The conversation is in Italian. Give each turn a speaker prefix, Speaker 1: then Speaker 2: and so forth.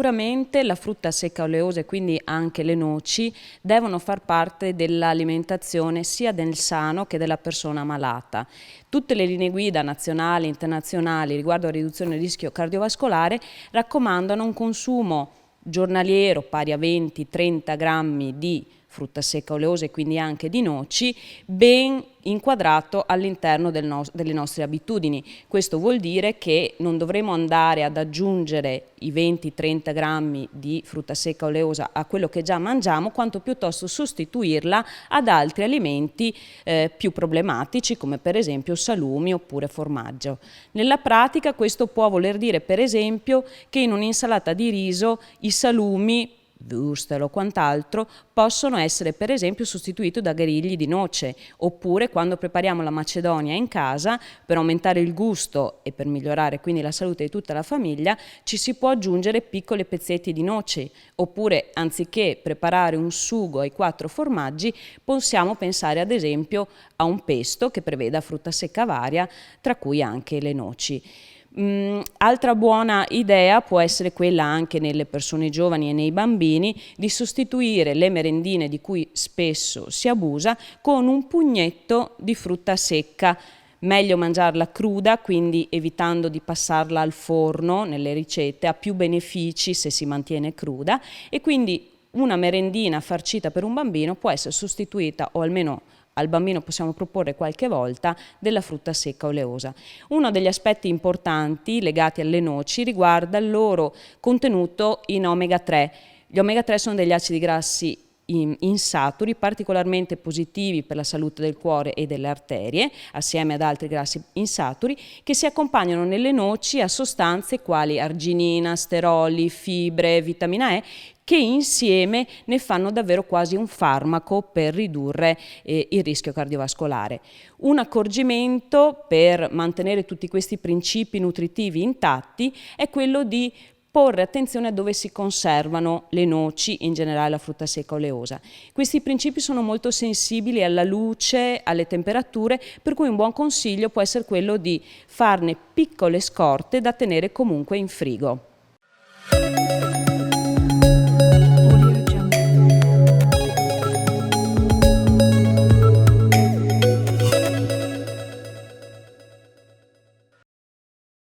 Speaker 1: Sicuramente la frutta secca oleosa e quindi anche le noci devono far parte dell'alimentazione sia del sano che della persona malata. Tutte le linee guida nazionali e internazionali riguardo alla riduzione del rischio cardiovascolare raccomandano un consumo giornaliero pari a 20-30 grammi di frutta secca oleosa e quindi anche di noci, ben inquadrato all'interno delle nostre abitudini. Questo vuol dire che non dovremo andare ad aggiungere i 20-30 grammi di frutta secca oleosa a quello che già mangiamo, quanto piuttosto sostituirla ad altri alimenti più problematici, come per esempio salumi oppure formaggio. Nella pratica questo può voler dire per esempio che in un'insalata di riso i salumi, würstel o quant'altro, possono essere per esempio sostituiti da grigli di noce, oppure quando prepariamo la macedonia in casa, per aumentare il gusto e per migliorare quindi la salute di tutta la famiglia, ci si può aggiungere piccoli pezzetti di noce, oppure anziché preparare un sugo ai 4 formaggi, possiamo pensare ad esempio a un pesto che preveda frutta secca varia, tra cui anche le noci. Altra buona idea può essere quella anche nelle persone giovani e nei bambini di sostituire le merendine di cui spesso si abusa con un pugnetto di frutta secca. Meglio mangiarla cruda, quindi evitando di passarla al forno nelle ricette, ha più benefici se si mantiene cruda, e quindi una merendina farcita per un bambino può essere sostituita, o almeno al bambino possiamo proporre qualche volta, della frutta secca oleosa. Uno degli aspetti importanti legati alle noci riguarda il loro contenuto in omega 3. Gli omega 3 sono degli acidi grassi insaturi particolarmente positivi per la salute del cuore e delle arterie, assieme ad altri grassi insaturi, che si accompagnano nelle noci a sostanze quali arginina, steroli, fibre, vitamina E, che insieme ne fanno davvero quasi un farmaco per ridurre il rischio cardiovascolare. Un accorgimento per mantenere tutti questi principi nutritivi intatti è quello di porre attenzione a dove si conservano le noci, in generale la frutta secca oleosa. Questi principi sono molto sensibili alla luce, alle temperature, per cui un buon consiglio può essere quello di farne piccole scorte da tenere comunque in frigo.